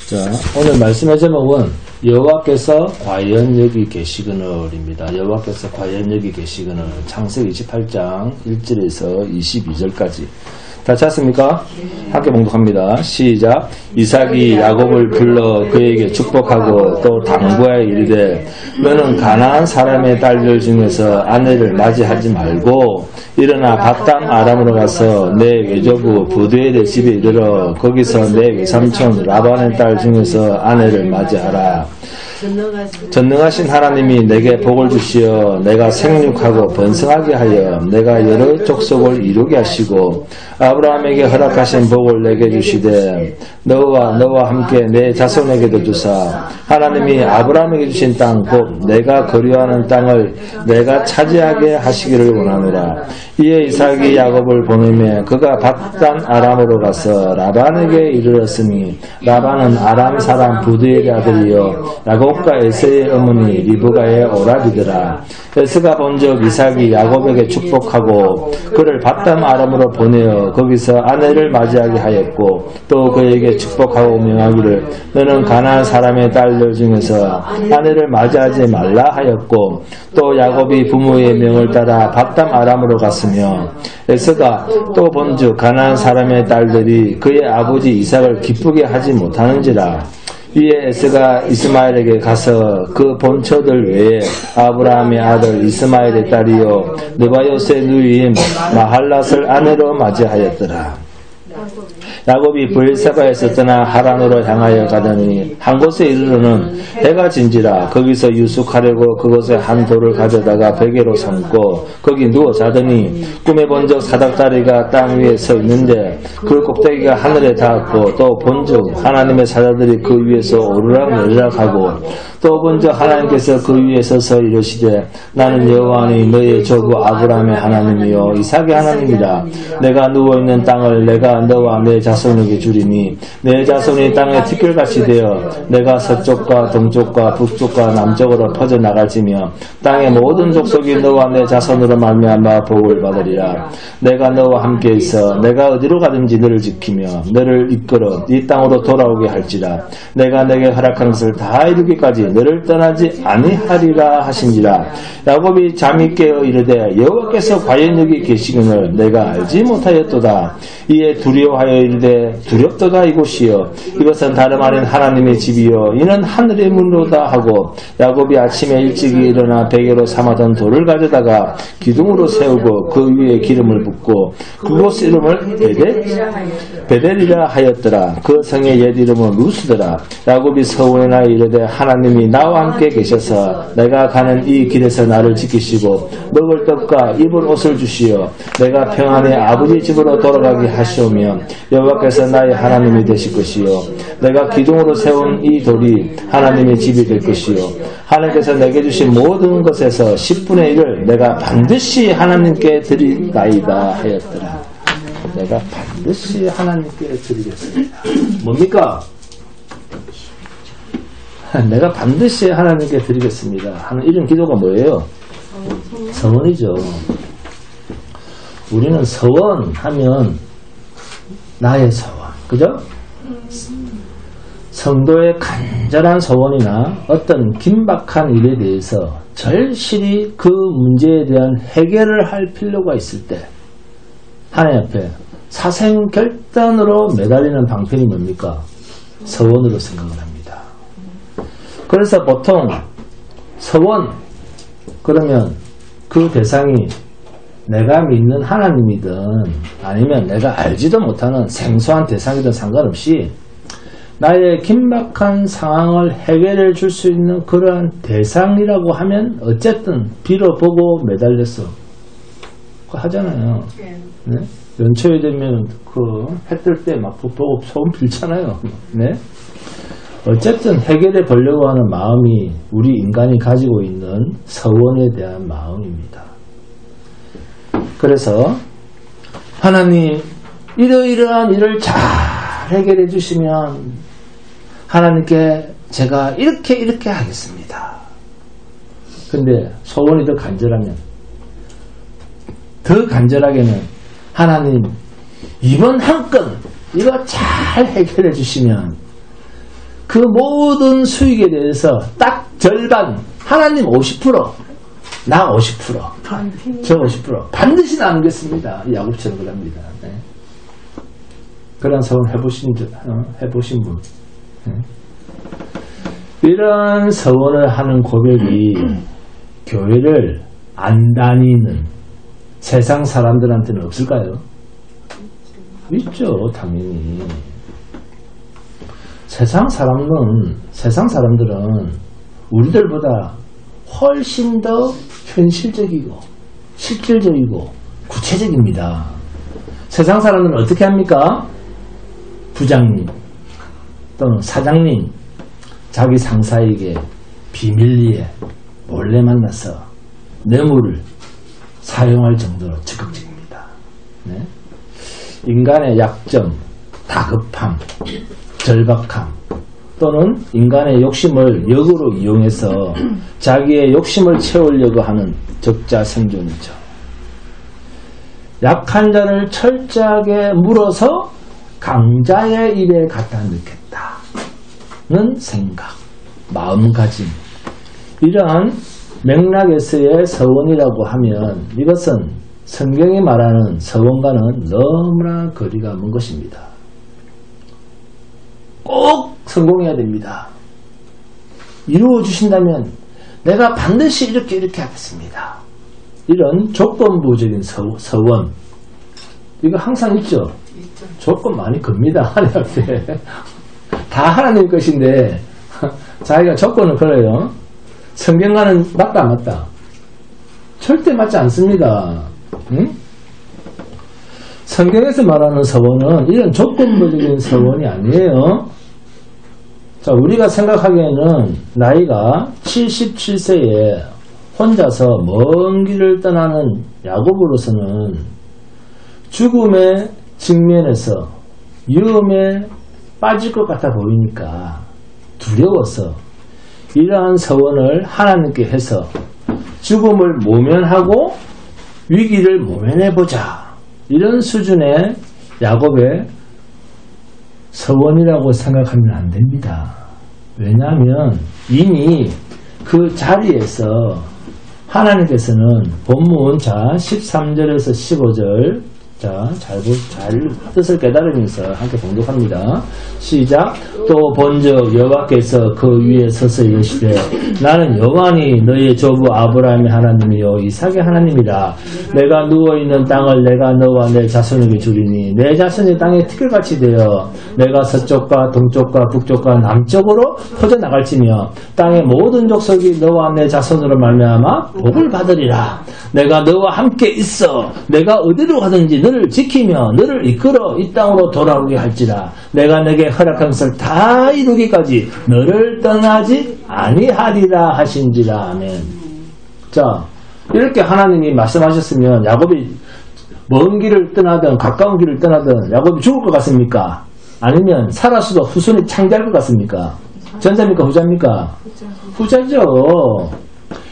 자, 오늘 말씀의 제목은 여호와께서 과연 여기 계시거늘입니다. 여호와께서 과연 여기 계시거늘. 창세기 28장 1절에서 22절까지. 다 찾았습니까? 함께 봉독합니다. 시작. 이삭이 야곱을 불러 그에게 축복하고 또 당부하여 이르되 너는 가나안 사람의 딸들 중에서 아내를 맞이하지 말고 일어나 밧담 아람으로 가서 내 외조부 부두엘의 집에 이르러 거기서 내 외삼촌 라반의 딸 중에서 아내를 맞이하라. 전능하신 하나님이 내게 복을 주시어 내가 생육하고 번성하게 하여 내가 여러 족속을 이루게 하시고 아브라함에게 허락하신 복을 내게 주시되 너와 함께 내 자손에게도 주사 하나님이 아브라함에게 주신 땅 곧 내가 거류하는 땅을 내가 차지하게 하시기를 원하노라. 이에 이삭이 야곱을 보내매 그가 밧단 아람으로 가서 라반에게 이르렀으니 라반은 아람 사람 부두엘의 아들이요 야곱과 에서의 어머니 리브가의 오라비더라. 에서가 본즉 이삭이 야곱에게 축복하고 그를 밧담 아람으로 보내어 거기서 아내를 맞이하게 하였고 또 그에게 축복하고 명하기를 너는 가나안 사람의 딸들 중에서 아내를 맞이하지 말라 하였고 또 야곱이 부모의 명을 따라 밧담 아람으로 갔으며 에서가 또 본즉 가나안 사람의 딸들이 그의 아버지 이삭을 기쁘게 하지 못하는지라. 이에 에서가 이스마엘에게 가서 그 본처들 외에 아브라함의 아들 이스마엘의 딸이요 느바요스의 누이인 마할랏을 아내로 맞이하였더라. 야곱이 브엘사바에서 떠나 하란으로 향하여 가더니 한 곳에 이르러는 해가 진지라. 거기서 유숙하려고 그곳에 한 돌을 가져다가 베개로 삼고 거기 누워 자더니 꿈에 본적 사닥다리가 땅 위에 서 있는데 그 꼭대기가 하늘에 닿았고 또 본적 하나님의 사자들이 그 위에서 오르락내리락 하고 또 본적 하나님께서 그 위에 서서 이르시되 나는 여호와니 너의 조부 아브라함의 하나님이요 이삭의 하나님이라. 내가 누워있는 땅을 내가 너와 내 자손에게 주리니 내 자손이 땅에 티끌같이 되어 내가 서쪽과 동쪽과 북쪽과 남쪽으로 퍼져나갈지며 땅의 모든 족속이 너와 내 자손으로 말미암아 복을 받으리라. 내가 너와 함께 있어 내가 어디로 가든지 너를 지키며 너를 이끌어 이 땅으로 돌아오게 할지라. 내가 내게 허락한 것을 다 이루기까지 너를 떠나지 아니하리라 하신지라. 야곱이 잠이 깨어 이르되 여호와께서 과연 여기 계시거늘 내가 알지 못하였도다. 이에 두려워하여 이르되 두렵도다 이곳이여 이것은 다름 아닌 하나님의 집이요 이는 하늘의 문로다 하고 야곱이 아침에 일찍이 일어나 베개로 삼았던 돌을 가져다가 기둥으로 세우고 그 위에 기름을 붓고 그곳 이름을 베델이라 하였더라. 그 성의 옛 이름은 루스더라. 야곱이 서원하여 이르되 하나님이 나와 함께 계셔서 내가 가는 이 길에서 나를 지키시고 먹을 떡과 입을 옷을 주시어 내가 평안히 아버지 집으로 돌아가게 하시오며 여호와께서 나의 하나님이 되실 것이요 내가 기둥으로 세운 이 돌이 하나님의 집이 될 것이요 하나님께서 내게 주신 모든 것에서 10분의 1을 내가 반드시 하나님께 드리나이다 하였더라. 내가 반드시 하나님께 드리겠습니다. 뭡니까? 내가 반드시 하나님께 드리겠습니다 하는 이런 기도가 뭐예요? 서원이죠. 우리는 서원하면 나의 서원, 그죠? 성도의 간절한 서원이나 어떤 긴박한 일에 대해서 절실히 그 문제에 대한 해결을 할 필요가 있을 때 하나님 앞에 사생결단으로 매달리는 방편이 뭡니까? 서원으로 생각을 합니다. 그래서 보통 서원 그러면 그 대상이 내가 믿는 하나님이든 아니면 내가 알지도 못하는 생소한 대상이든 상관없이 나의 긴박한 상황을 해결해 줄 수 있는 그러한 대상이라고 하면 어쨌든 빌어보고 매달렸어. 그거 하잖아요. 네? 연초에 되면 그 해 뜰 때 막 보고 소원 빌잖아요. 네? 어쨌든 해결해 보려고 하는 마음이 우리 인간이 가지고 있는 서원에 대한 마음입니다. 그래서 하나님 이러이러한 일을 잘 해결해 주시면 하나님께 제가 이렇게 하겠습니다. 근데 소원이 더 간절하면 더 간절하게는 하나님 이번 한 건 이거 잘 해결해 주시면 그 모든 수익에 대해서 딱 절반, 하나님 50%, 나 50%, 저 50% 반드시 나누겠습니다. 야곱처럼 그럽니다. 네. 그런 서원 해보신 분. 네. 이런 서원을 하는 고백이 교회를 안 다니는 세상 사람들한테는 없을까요? 있죠, 당연히. 세상 사람들은 우리들보다 훨씬 더 현실적이고 실질적이고 구체적입니다. 세상 사람들은 어떻게 합니까? 부장님 또는 사장님, 자기 상사에게 비밀리에 몰래 만나서 뇌물을 사용할 정도로 적극적입니다. 네? 인간의 약점, 다급함, 절박함 또는 인간의 욕심을 역으로 이용해서 자기의 욕심을 채우려고 하는 적자생존이죠. 약한 자를 철저하게 물어서 강자의 입에 갖다 넣겠다는 생각, 마음가짐, 이러한 맥락에서의 서원이라고 하면 이것은 성경이 말하는 서원과는 너무나 거리가 먼 것입니다. 꼭 성공해야 됩니다. 이루어 주신다면 내가 반드시 이렇게 하겠습니다. 이런 조건부적인 서원, 이거 항상 있죠. 조건 많이 겁니다. 하나님 앞에 다 하나님 것인데 자기가 조건을 걸어요. 성경과는 맞다 안 맞다? 절대 맞지 않습니다. 응? 성경에서 말하는 서원은 이런 조건부적인 서원이 아니에요. 자, 우리가 생각하기에는 나이가 77세에 혼자서 먼 길을 떠나는 야곱으로서는 죽음의 직면에서 위험에 빠질 것 같아 보이니까 두려워서 이러한 서원을 하나님께 해서 죽음을 모면하고 위기를 모면해보자, 이런 수준의 야곱의 서원이라고 생각하면 안 됩니다. 왜냐하면 이미 그 자리에서 하나님께서는 본문 자 13절에서 15절 잘 뜻을 깨달으면서 함께 봉독합니다. 시작. 또 본즉 여호와께서 그 위에 서서 이르시되 나는 여호와니 너의 조부 아브라함의 하나님이요 이삭의 하나님이라. 내가 누워있는 땅을 내가 너와 내 자손에게 주리니 내 자손이 땅에 티끌같이 되어 내가 서쪽과 동쪽과 북쪽과 남쪽으로 퍼져나갈지며 땅의 모든 족속이 너와 내 자손으로 말미암아 복을 받으리라. 내가 너와 함께 있어 내가 어디로 가든지 너를 지키며 너를 이끌어 이 땅으로 돌아오게 할지라. 내가 내게 허락한 것을 다 이루기까지 너를 떠나지 아니하리라 하신지라. 아멘. 자, 이렇게 하나님이 말씀하셨으면 야곱이 먼 길을 떠나든 가까운 길을 떠나든 야곱이 죽을 것 같습니까? 아니면 살았어도 후손이 창대할 것 같습니까? 전자입니까 후자입니까? 후자죠.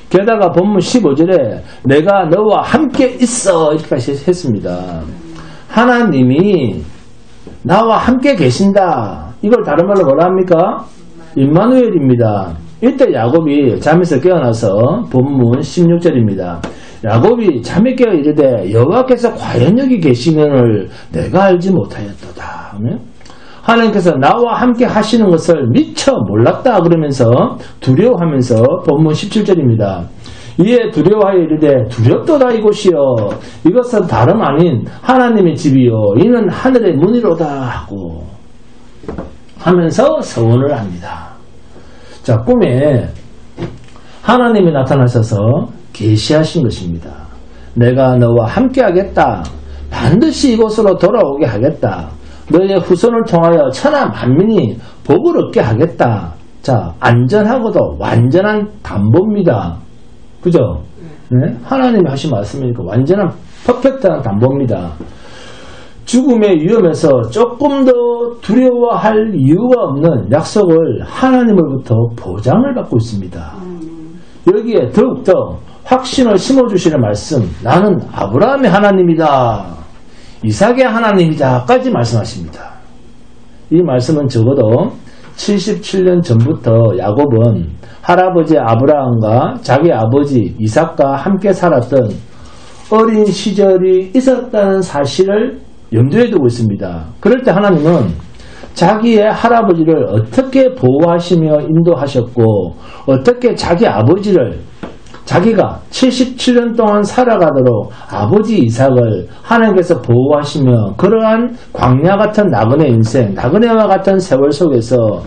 게다가 본문 15절에 내가 너와 함께 있어 이렇게까지 했습니다. 하나님이 나와 함께 계신다. 이걸 다른 말로 뭐라 합니까? 임마누엘입니다. 이때 야곱이 잠에서 깨어나서 본문 16절입니다. 야곱이 잠에 깨어 이르되 여호와께서 과연 여기 계시면을 내가 알지 못하였도다. 하나님께서 나와 함께 하시는 것을 미처 몰랐다 그러면서 두려워하면서 본문 17절입니다. 이에 두려워하여 이르되 두렵도다 이곳이요 이것은 다름 아닌 하나님의 집이요 이는 하늘의 문이로다 하고 하면서 서원을 합니다. 자, 꿈에 하나님이 나타나셔서 계시하신 것입니다. 내가 너와 함께 하겠다. 반드시 이곳으로 돌아오게 하겠다. 너의 후손을 통하여 천하 만민이 복을 얻게 하겠다. 자, 안전하고도 완전한 담보입니다. 그죠? 네? 하나님이 하신 말씀이니까 완전한 퍼펙트한 담보입니다. 죽음의 위험에서 조금 더 두려워할 이유가 없는 약속을 하나님으로부터 보장을 받고 있습니다. 여기에 더욱더 확신을 심어주시는 말씀, 나는 아브라함의 하나님이다, 이삭의 하나님이다 까지 말씀하십니다. 이 말씀은 적어도 77년 전부터 야곱은 할아버지 아브라함과 자기 아버지 이삭과 함께 살았던 어린 시절이 있었다는 사실을 염두에 두고 있습니다. 그럴 때 하나님은 자기의 할아버지를 어떻게 보호하시며 인도하셨고 어떻게 자기 아버지를 자기가 77년 동안 살아가도록 아버지 이삭을 하나님께서 보호하시며 그러한 광야 같은 나그네 인생, 나그네와 같은 세월 속에서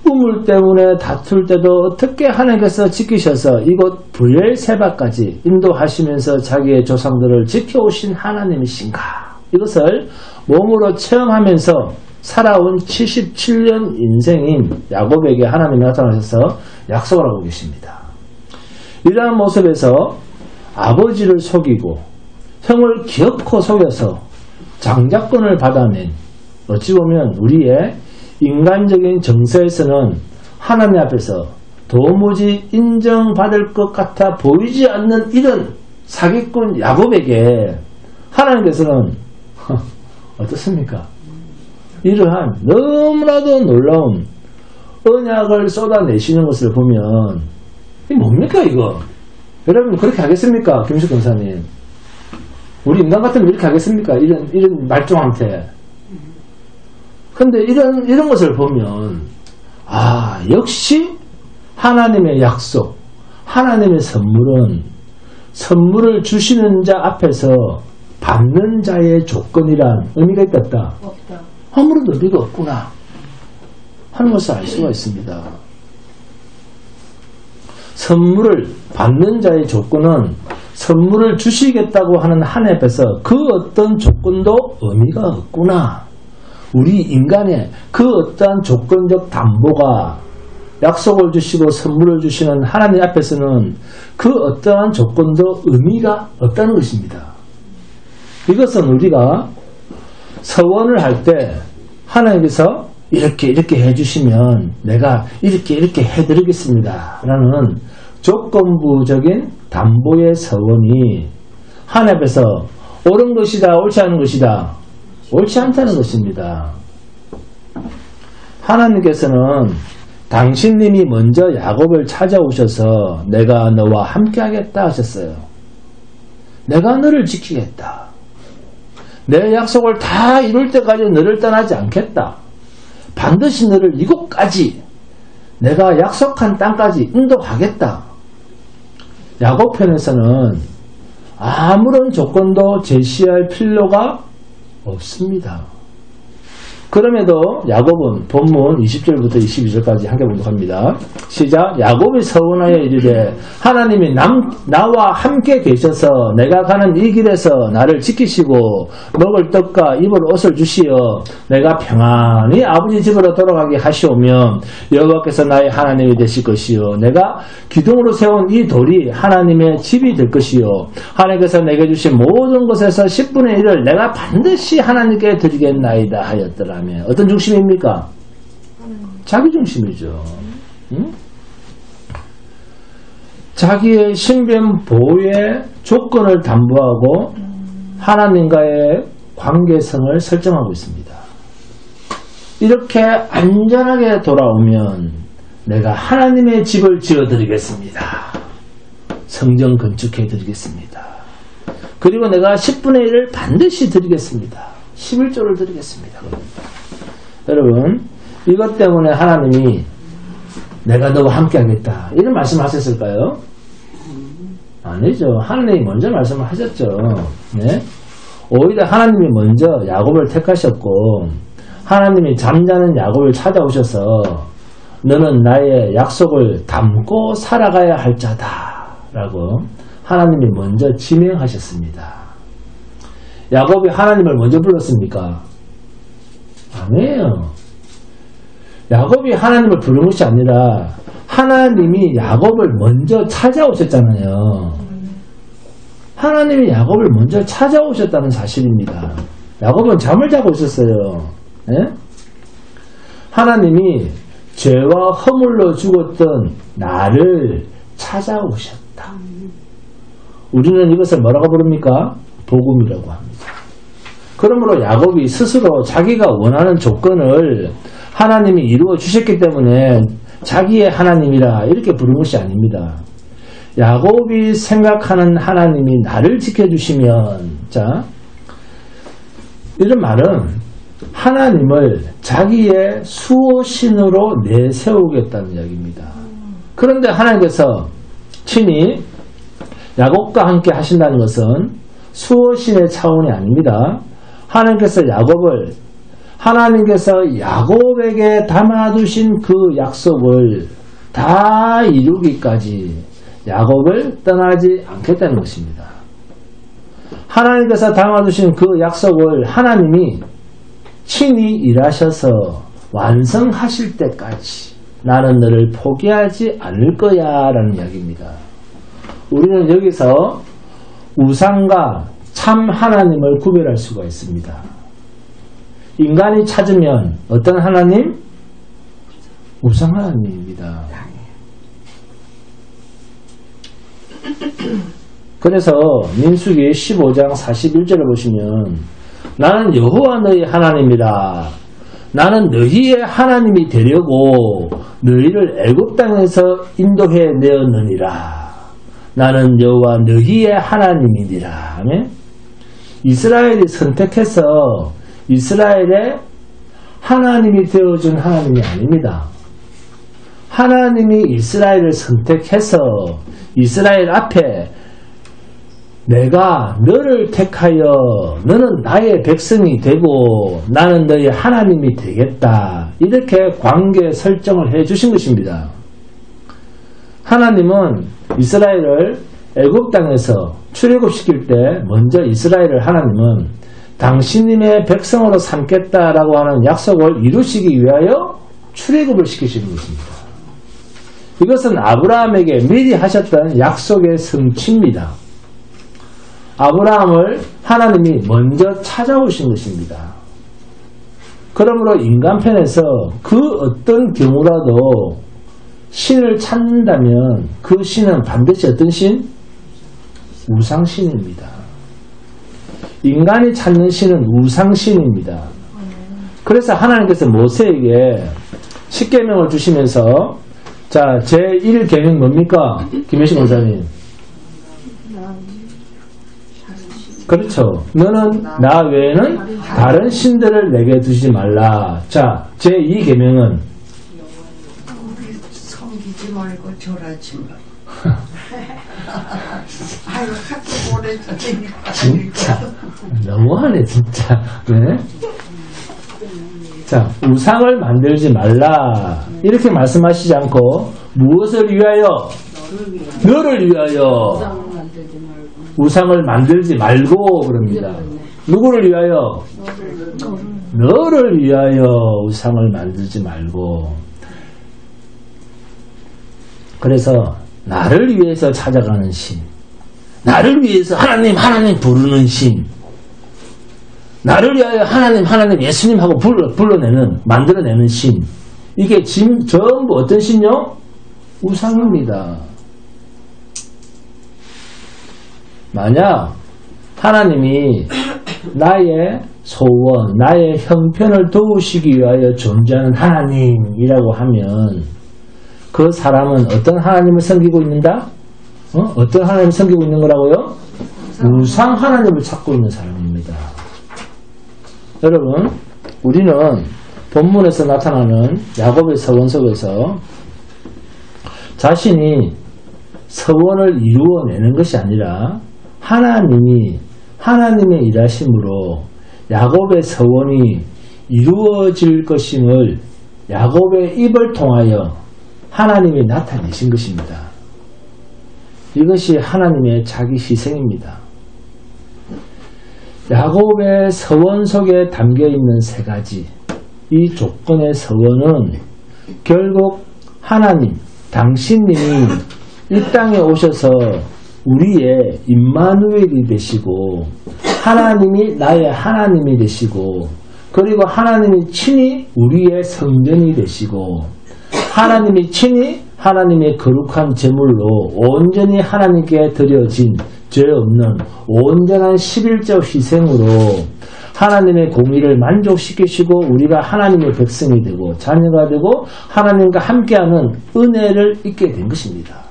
우물 때문에 다툴 때도 어떻게 하나님께서 지키셔서 이곳 브엘세바까지 인도하시면서 자기의 조상들을 지켜오신 하나님이신가, 이것을 몸으로 체험하면서 살아온 77년 인생인 야곱에게 하나님이 나타나셔서 약속을 하고 계십니다. 이러한 모습에서 아버지를 속이고 형을 기어코 속여서 장자권을 받아낸, 어찌 보면 우리의 인간적인 정서에서는 하나님 앞에서 도무지 인정받을 것 같아 보이지 않는 이런 사기꾼 야곱에게 하나님께서는 어떻습니까? 이러한 너무나도 놀라운 언약을 쏟아내시는 것을 보면 이게 뭡니까 이거? 여러분 그렇게 하겠습니까? 김숙 권사님, 우리 인간 같으면 이렇게 하겠습니까? 이런 말종한테. 근데 이런 것을 보면 역시 하나님의 약속, 하나님의 선물은 선물을 주시는 자 앞에서 받는 자의 조건이란 의미가 있겠다. 없다. 아무런 의미가 없구나 하는 것을 알 수가 있습니다. 선물을 받는 자의 조건은 선물을 주시겠다고 하는 하나님 앞에서 그 어떤 조건도 의미가 없구나. 우리 인간의 그 어떠한 조건적 담보가 약속을 주시고 선물을 주시는 하나님 앞에서는 그 어떠한 조건도 의미가 없다는 것입니다. 이것은 우리가 서원을 할 때 하나님께서 이렇게 해주시면 내가 이렇게 해드리겠습니다 라는 조건부적인 담보의 서원이 하나님 앞에서 옳은 것이다, 옳지 않은 것이다, 옳지 않다는 것입니다. 하나님께서는 당신님이 먼저 야곱을 찾아오셔서 내가 너와 함께 하겠다 하셨어요. 내가 너를 지키겠다. 내 약속을 다 이룰 때까지 너를 떠나지 않겠다. 반드시 너를 이곳까지, 내가 약속한 땅까지 인도하겠다. 야곱 편에서는 아무런 조건도 제시할 필요가 없습니다. 그럼에도 야곱은 본문 20절부터 22절까지 함께 봉독합니다. 시작. 야곱이 서원하여 이르되 하나님이 나와 함께 계셔서 내가 가는 이 길에서 나를 지키시고 먹을 떡과 입을 옷을 주시어 내가 평안히 아버지 집으로 돌아가게 하시오며 여호와께서 나의 하나님이 되실 것이요 내가 기둥으로 세운 이 돌이 하나님의 집이 될 것이요 하나님께서 내게 주신 모든 것에서 10분의 1을 내가 반드시 하나님께 드리겠나이다 하였더라. 어떤 중심입니까? 자기 중심이죠. 응? 자기의 신변 보호의 조건을 담보하고 하나님과의 관계성을 설정하고 있습니다. 이렇게 안전하게 돌아오면 내가 하나님의 집을 지어드리겠습니다. 성전 건축해 드리겠습니다. 그리고 내가 10분의 1을 반드시 드리겠습니다. 11조를 드리겠습니다. 여러분, 이것 때문에 하나님이 내가 너와 함께 하겠다 이런 말씀을 하셨을까요? 아니죠. 하나님이 먼저 말씀을 하셨죠. 네? 오히려 하나님이 먼저 야곱을 택하셨고 하나님이 잠자는 야곱을 찾아오셔서 너는 나의 약속을 담고 살아가야 할 자다 라고 하나님이 먼저 지명하셨습니다. 야곱이 하나님을 먼저 불렀습니까? 아니에요. 야곱이 하나님을 부른 것이 아니라 하나님이 야곱을 먼저 찾아오셨잖아요. 하나님이 야곱을 먼저 찾아오셨다는 사실입니다. 야곱은 잠을 자고 있었어요. 네? 하나님이 죄와 허물로 죽었던 나를 찾아오셨다. 우리는 이것을 뭐라고 부릅니까? 복음이라고 합니다. 그러므로 야곱이 스스로 자기가 원하는 조건을 하나님이 이루어 주셨기 때문에 자기의 하나님이라 이렇게 부른 것이 아닙니다. 야곱이 생각하는 하나님이 나를 지켜주시면, 자, 이런 말은 하나님을 자기의 수호신으로 내세우겠다는 이야기입니다. 그런데 하나님께서 친히 야곱과 함께 하신다는 것은 수호신의 차원이 아닙니다. 하나님께서 야곱에게 담아두신 그 약속을 다 이루기까지 야곱을 떠나지 않겠다는 것입니다. 하나님께서 담아두신 그 약속을 하나님이 친히 일하셔서 완성하실 때까지 나는 너를 포기하지 않을 거야 라는 이야기입니다. 우리는 여기서 우상과 참 하나님을 구별할 수가 있습니다. 인간이 찾으면 어떤 하나님? 우상 하나님입니다. 그래서 민수기 15장 41절을 보시면 나는 여호와 너희 하나님이라. 나는 너희의 하나님이 되려고 너희를 애굽 땅에서 인도해 내었느니라. 나는 여호와 너희의 하나님이니라. 아멘. 이스라엘이 선택해서 이스라엘의 하나님이 되어준 하나님이 아닙니다. 하나님이 이스라엘을 선택해서 이스라엘 앞에 내가 너를 택하여 너는 나의 백성이 되고 나는 너의 하나님이 되겠다. 이렇게 관계 설정을 해 주신 것입니다. 하나님은 이스라엘을 애굽 땅에서 출애굽시킬 때 먼저 이스라엘을 하나님은 당신님의 백성으로 삼겠다라고 하는 약속을 이루시기 위하여 출애굽을 시키시는 것입니다. 이것은 아브라함에게 미리 하셨던 약속의 성취입니다. 아브라함을 하나님이 먼저 찾아오신 것입니다. 그러므로 인간편에서 그 어떤 경우라도 신을 찾는다면 그 신은 반드시 어떤 신? 우상신입니다. 인간이 찾는 신은 우상신입니다. 그래서 하나님께서 모세에게 십계명을 주시면서 자, 제1계명 뭡니까? 김혜식 원사님. 그렇죠. 너는 나 외에는 다른 신들을 내게 두지 말라. 자, 제2계명은 섬기지 말고 절하지 마. 아유, 학교 보내주니까. 진짜 너무하네 진짜. 네? 자, 우상을 만들지 말라 이렇게 말씀하시지 않고 무엇을 위하여? 너를 위하여. 우상을 만들지 말고 그럽니다. 누구를 위하여? 너를 위하여 우상을 만들지 말고. 그래서 나를 위해서 찾아가는 신, 나를 위해서 하나님 부르는 신, 나를 위하여 하나님 예수님 하고 만들어내는 신, 이게 전부 어떤 신요? 우상입니다. 만약 하나님이 나의 소원, 나의 형편을 도우시기 위하여 존재하는 하나님이라고 하면 그 사람은 어떤 하나님을 섬기고 있는다? 어떤 하나님을 섬기고 있는 거라고요? 우상 하나님을 찾고 있는 사람입니다. 여러분, 우리는 본문에서 나타나는 야곱의 서원 속에서 자신이 서원을 이루어내는 것이 아니라 하나님의 일하심으로 야곱의 서원이 이루어질 것임을 야곱의 입을 통하여 하나님이 나타내신 것입니다. 이것이 하나님의 자기 희생입니다. 야곱의 서원 속에 담겨있는 세 가지, 이 조건의 서원은 결국 하나님, 당신님이 이 땅에 오셔서 우리의 임마누엘이 되시고 하나님이 나의 하나님이 되시고 그리고 하나님이 친히 우리의 성전이 되시고 하나님이 친히 하나님의 거룩한 제물로 온전히 하나님께 드려진 죄 없는 온전한 11조 희생으로 하나님의 공의를 만족시키시고 우리가 하나님의 백성이 되고 자녀가 되고 하나님과 함께하는 은혜를 잊게 된 것입니다.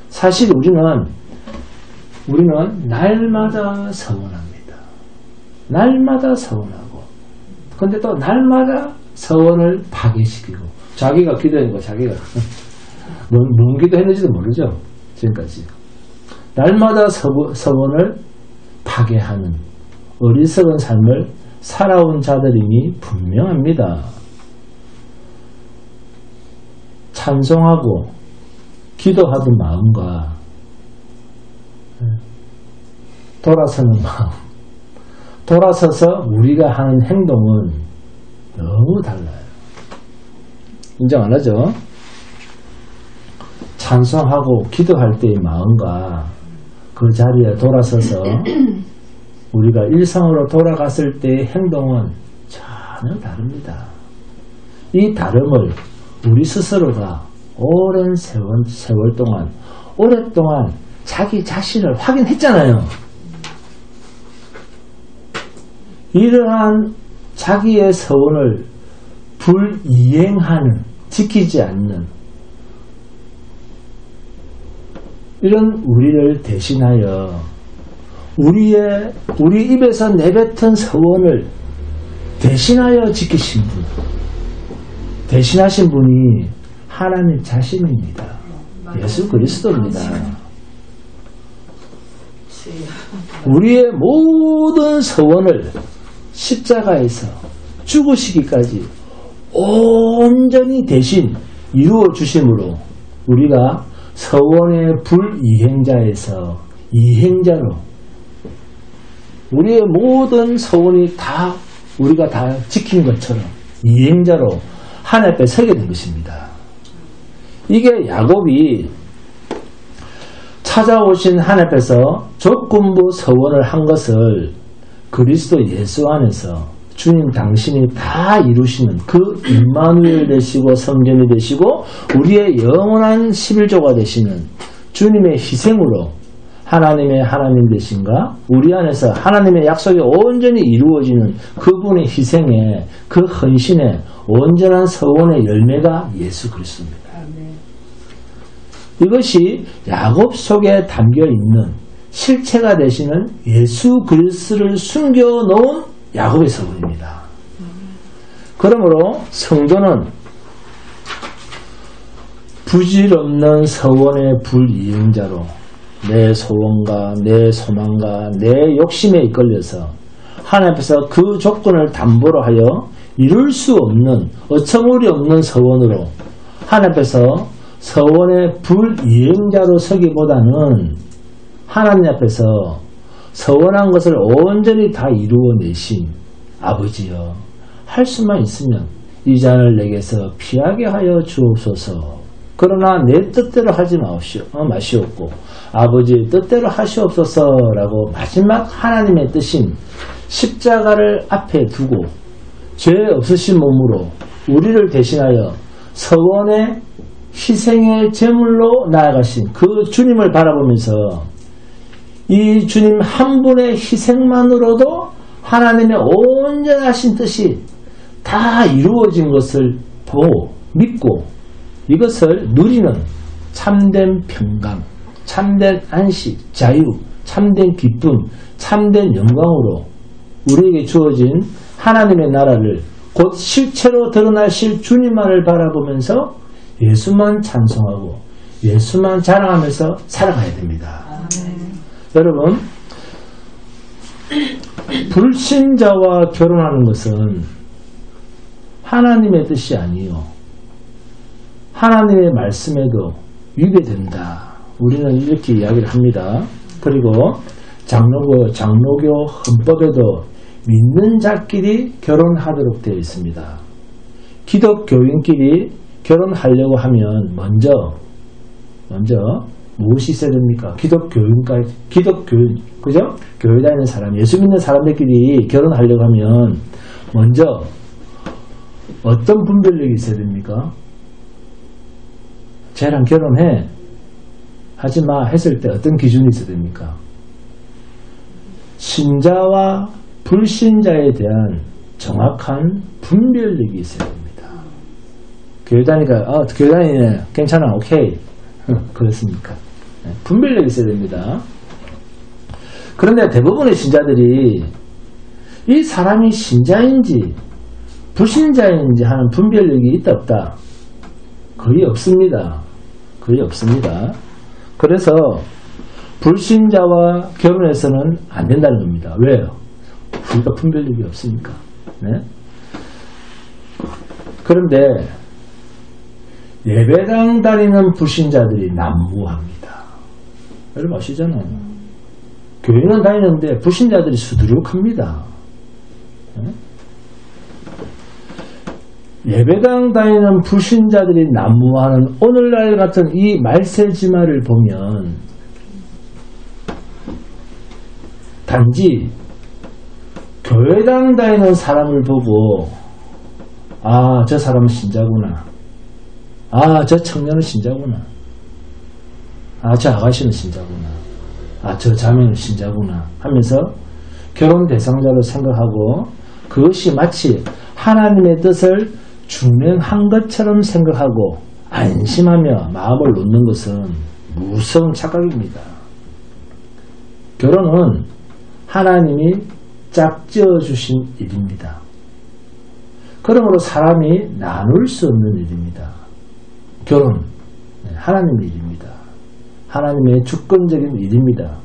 사실 우리는 날마다 서원합니다. 날마다 서원하고 근데 또 날마다 서원을 파괴시키고 자기가 기도한 거 자기가 뭔 기도했는지도 모르죠. 지금까지 날마다 서원을 파괴하는 어리석은 삶을 살아온 자들임이 분명합니다. 찬송하고 기도하던 마음과 돌아서는 마음, 돌아서서 우리가 하는 행동은 너무 달라요. 인정 안 하죠? 찬송하고 기도할 때의 마음과 그 자리에 돌아서서 우리가 일상으로 돌아갔을 때의 행동은 전혀 다릅니다. 이 다름을 우리 스스로가 오랜 세월 동안 오랫동안 자기 자신을 확인했잖아요. 이러한 자기의 서원을 불이행하는, 지키지 않는 이런 우리를 대신하여 우리 입에서 내뱉은 서원을 대신하여 지키신 분, 대신하신 분이 하나님 자신입니다. 예수 그리스도입니다. 우리의 모든 서원을 십자가에서 죽으시기까지 온전히 대신 이루어 주심으로 우리가 서원의 불이행자에서 이행자로 우리의 모든 서원이 다 우리가 다 지킨 것처럼 이행자로 하나님 앞에 서게 된 것입니다. 이게 야곱이 찾아오신 하나님 앞에서 조건부 서원을 한 것을 그리스도 예수 안에서 주님 당신이 다 이루시는 그 임마누엘 되시고 성전이 되시고 우리의 영원한 11조가 되시는 주님의 희생으로 하나님의 하나님 되신가 우리 안에서 하나님의 약속이 온전히 이루어지는 그분의 희생에 그 헌신에 온전한 서원의 열매가 예수 그리스도입니다. 이것이 야곱 속에 담겨있는 실체가 되시는 예수 그리스도를 숨겨놓은 야곱의 서원입니다. 그러므로 성도는 부질없는 서원의 불이행자로 내 소원과 내 소망과 내 욕심에 이끌려서 하나님 앞에서 그 조건을 담보로 하여 이룰 수 없는 어처구니 없는 서원으로 하나님 앞에서 서원의 불이행자로 서기보다는 하나님 앞에서 서원한 것을 온전히 다 이루어내신 아버지여 할 수만 있으면 이 잔을 내게서 피하게 하여 주옵소서. 그러나 내 뜻대로 하지 마시옵고 아버지의 뜻대로 하시옵소서라고 마지막 하나님의 뜻인 십자가를 앞에 두고 죄 없으신 몸으로 우리를 대신하여 서원의 희생의 제물로 나아가신 그 주님을 바라보면서 이 주님 한 분의 희생만으로도 하나님의 온전하신 뜻이 다 이루어진 것을 보고 믿고 이것을 누리는 참된 평강, 참된 안식, 자유, 참된 기쁨, 참된 영광으로 우리에게 주어진 하나님의 나라를 곧 실체로 드러나실 주님만을 바라보면서 예수만 찬송하고 예수만 자랑하면서 살아가야 됩니다. 여러분, 불신자와 결혼하는 것은 하나님의 뜻이 아니요 하나님의 말씀에도 위배된다. 우리는 이렇게 이야기를 합니다. 그리고 장로교 헌법에도 믿는 자끼리 결혼하도록 되어 있습니다. 기독교인끼리 결혼하려고 하면 먼저 무엇이 있어야 됩니까? 기독교인, 그죠? 교회 다니는 사람, 예수 믿는 사람들끼리 결혼하려고 하면 먼저 어떤 분별력이 있어야 됩니까? 쟤랑 결혼해 하지마 했을 때 어떤 기준이 있어야 됩니까? 신자와 불신자에 대한 정확한 분별력이 있어야 됩니다. 교회 다니까 교회 다니네 괜찮아 오케이 그렇습니까? 분별력이 있어야 됩니다. 그런데 대부분의 신자들이 이 사람이 신자인지 불신자인지 하는 분별력이 있다 없다? 거의 없습니다. 거의 없습니다. 그래서 불신자와 결혼해서는 안 된다는 겁니다. 왜요? 우리가 분별력이 없으니까. 네? 그런데 예배당 다니는 불신자들이 난무합니다. 여러분 아시잖아요. 교회는 다니는데 불신자들이 수두룩합니다. 네? 예배당 다니는 불신자들이 난무하는 오늘날 같은 이 말세지마를 보면 단지 교회당 다니는 사람을 보고 아, 저 사람은 신자구나. 아, 저 청년은 신자구나. 아, 저 아가씨는 신자구나. 아, 저 자매는 신자구나 하면서 결혼 대상자로 생각하고 그것이 마치 하나님의 뜻을 준행한 것처럼 생각하고 안심하며 마음을 놓는 것은 무서운 착각입니다. 결혼은 하나님이 짝지어 주신 일입니다. 그러므로 사람이 나눌 수 없는 일입니다. 결혼, 하나님의 일입니다. 하나님의 주권적인 일입니다.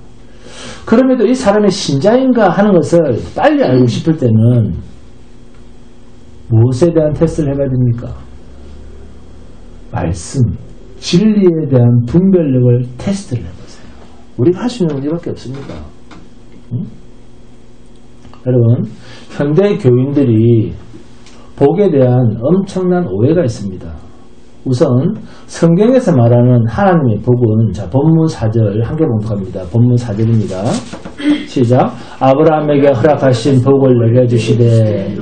그럼에도 이 사람이 신자인가 하는 것을 빨리 알고 싶을 때는 무엇에 대한 테스트를 해봐야 됩니까? 말씀, 진리에 대한 분별력을 테스트를 해보세요. 우리가 할 수 있는 문제밖에 없습니다. 응? 여러분, 현대 교인들이 복에 대한 엄청난 오해가 있습니다. 우선 성경에서 말하는 하나님의 복은 자 본문 4절 한 개 봉독합니다. 본문 4절입니다. 시작. 아브라함에게 허락하신 복을 내게 주시되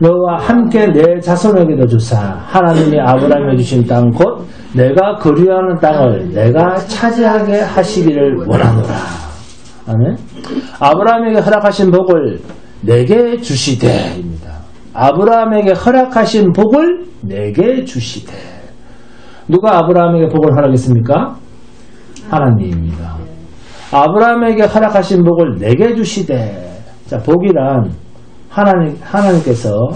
너와 함께 내 자손에게도 주사 하나님이 아브라함에게 주신 땅 곧 내가 거류하는 땅을 내가 차지하게 하시기를 원하노라. 아멘. 아브라함에게 허락하신 복을 내게 주시되입니다. 아브라함에게 허락하신 복을 내게 주시되. 누가 아브라함에게 복을 허락했습니까? 하나님입니다. 아브라함에게 허락하신 복을 내게 주시되. 자, 복이란 하나님께서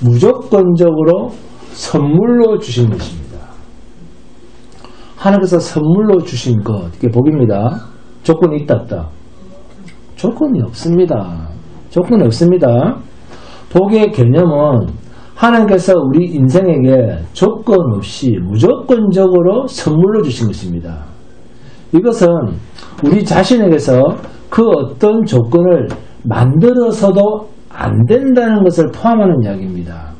무조건적으로 선물로 주신 것입니다. 하나님께서 선물로 주신 것, 이게 복입니다. 조건이 있다 없다? 조건이 없습니다. 조건이 없습니다. 복의 개념은 하나님께서 우리 인생에게 조건 없이 무조건적으로 선물로 주신 것입니다. 이것은 우리 자신에게서 그 어떤 조건을 만들어서도 안 된다는 것을 포함하는 이야기입니다.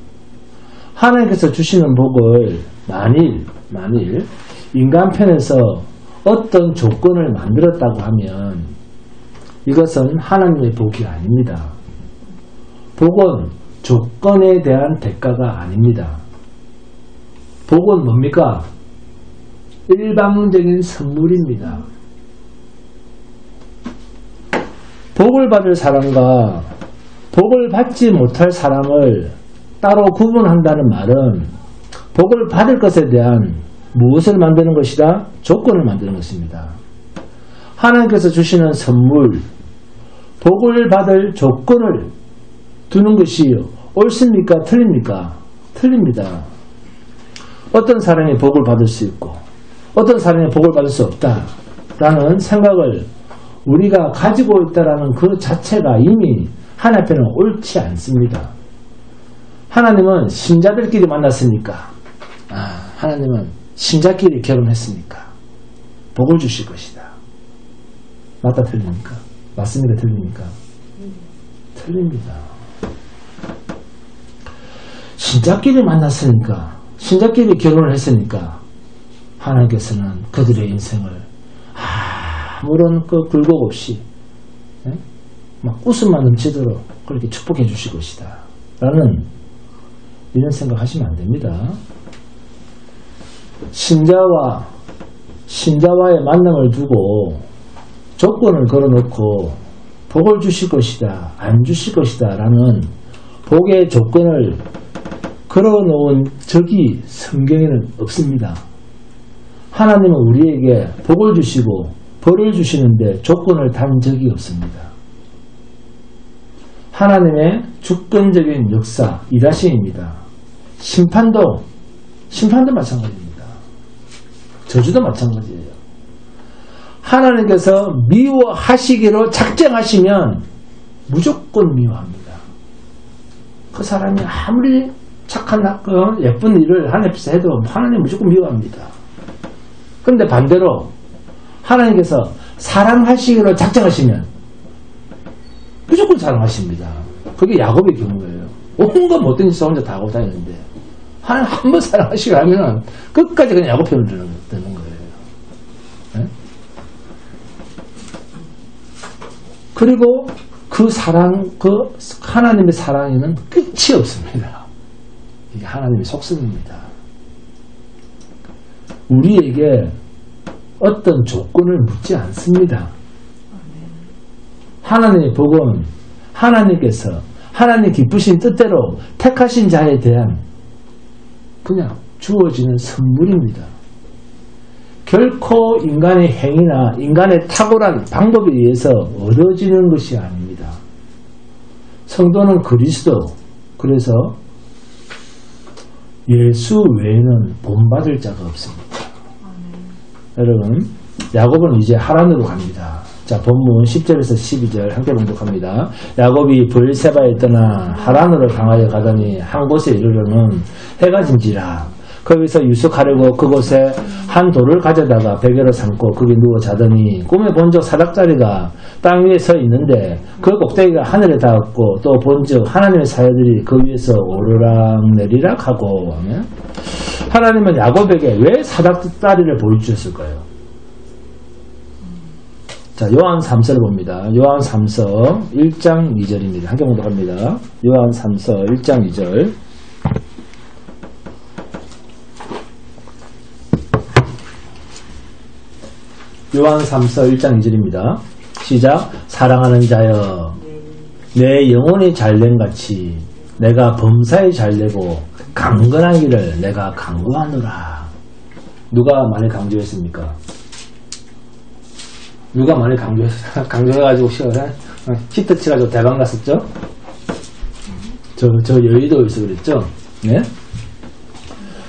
하나님께서 주시는 복을 만일 인간 편에서 어떤 조건을 만들었다고 하면 이것은 하나님의 복이 아닙니다. 복은 조건에 대한 대가가 아닙니다. 복은 뭡니까? 일방적인 선물입니다. 복을 받을 사람과 복을 받지 못할 사람을 따로 구분한다는 말은 복을 받을 것에 대한 무엇을 만드는 것이다? 조건을 만드는 것입니다. 하나님께서 주시는 선물, 복을 받을 조건을 두는 것이 옳습니까? 틀립니까? 틀립니다. 어떤 사람이 복을 받을 수 있고 어떤 사람이 복을 받을 수 없다라는 생각을 우리가 가지고 있다라는 그 자체가 이미 하나님께는 옳지 않습니다. 하나님은 신자들끼리 만났으니까 하나님은 신자끼리 결혼했으니까 복을 주실 것이다. 맞다 틀립니까? 맞습니까? 틀립니까? 틀립니다. 신자끼리 만났으니까 신자끼리 결혼을 했으니까 하나님께서는 그들의 인생을 아무런 그 굴곡 없이 막 웃음만 넘치도록 그렇게 축복해 주실 것이다 라는 이런 생각하시면 안 됩니다. 신자와의 만남을 두고 조건을 걸어놓고 복을 주실 것이다, 안 주실 것이다 라는 복의 조건을 걸어놓은 적이 성경에는 없습니다. 하나님은 우리에게 복을 주시고 벌을 주시는데 조건을 단 적이 없습니다. 하나님의 주권적인 역사, 일하심입니다. 심판도 마찬가지입니다. 저주도 마찬가지예요. 하나님께서 미워하시기로 작정하시면 무조건 미워합니다. 그 사람이 아무리 착한 예쁜 일을 하나님께서 해도 하나님 무조건 미워합니다. 그런데 반대로 하나님께서 사랑하시기로 작정하시면 무조건 사랑하십니다. 그게 야곱의 경우예요. 온갖 못된 짓을 혼자 다 하고 다니는데 하나님 한 번 사랑하시기로 하면 끝까지 그냥 야곱 편을 드는 거예요. 네? 그리고 그 사랑, 그 하나님의 사랑에는 끝이 없습니다. 이게 하나님의 속성입니다. 우리에게 어떤 조건을 묻지 않습니다. 하나님의 복은 하나님께서 하나님 기쁘신 뜻대로 택하신 자에 대한 그냥 주어지는 선물입니다. 결코 인간의 행위나 인간의 탁월한 방법에 의해서 얻어지는 것이 아닙니다. 성도는 그리스도, 그래서 예수 외에는 본받을 자가 없습니다. 여러분, 야곱은 이제 하란으로 갑니다. 자, 본문 10절에서 12절 함께 봉독합니다. 야곱이 브엘세바에 떠나 하란으로 향하여 가더니 한 곳에 이르러는 해가 진지라. 거기서 유숙하려고 그곳에 한 돌을 가져다가 베개로 삼고 거기 누워 자더니 꿈에 본적 사닥다리가 땅 위에 서 있는데 그 꼭대기가 하늘에 닿았고 또 본적 하나님의 사자들이 그 위에서 오르락내리락 하고. 하나님은 야곱에게 왜 사닥다리를 보여주셨을까요? 자, 요한 3서를 봅니다. 요한 3서 1장 2절입니다. 함께 봉독합니다. 요한 3서 1장 2절. 요한 3서 1장 2절입니다. 시작. 사랑하는 자여, 내 영혼이 잘됨같이 내가 범사에 잘되고 강건하기를 내가 강구하노라. 누가 많이 강조했습니까? 누가 많이 강조해가지고 히트 치가지고 대박 났었죠? 저 여의도에서 그랬죠? 네?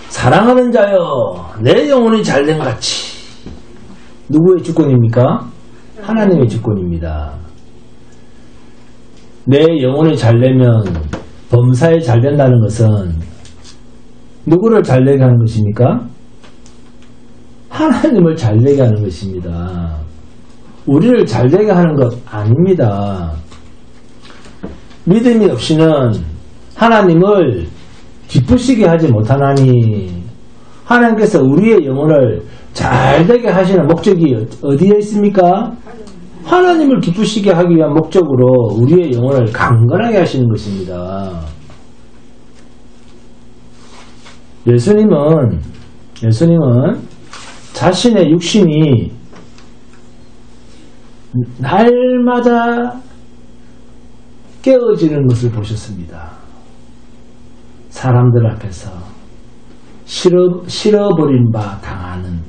사랑하는 자여, 내 영혼이 잘됨같이. 누구의 주권입니까? 하나님의 주권입니다. 내 영혼이 잘되면 범사에 잘된다는 것은 누구를 잘되게 하는 것입니까? 하나님을 잘되게 하는 것입니다. 우리를 잘되게 하는 것 아닙니다. 믿음이 없이는 하나님을 기쁘시게 하지 못하나니, 하나님께서 우리의 영혼을 잘되게 하시는 목적이 어디에 있습니까? 하나님을 기쁘시게 하기 위한 목적으로 우리의 영혼을 강건하게 하시는 것입니다. 예수님은 자신의 육신이 날마다 깨어지는 것을 보셨습니다. 사람들 앞에서 실어버린 바 당하는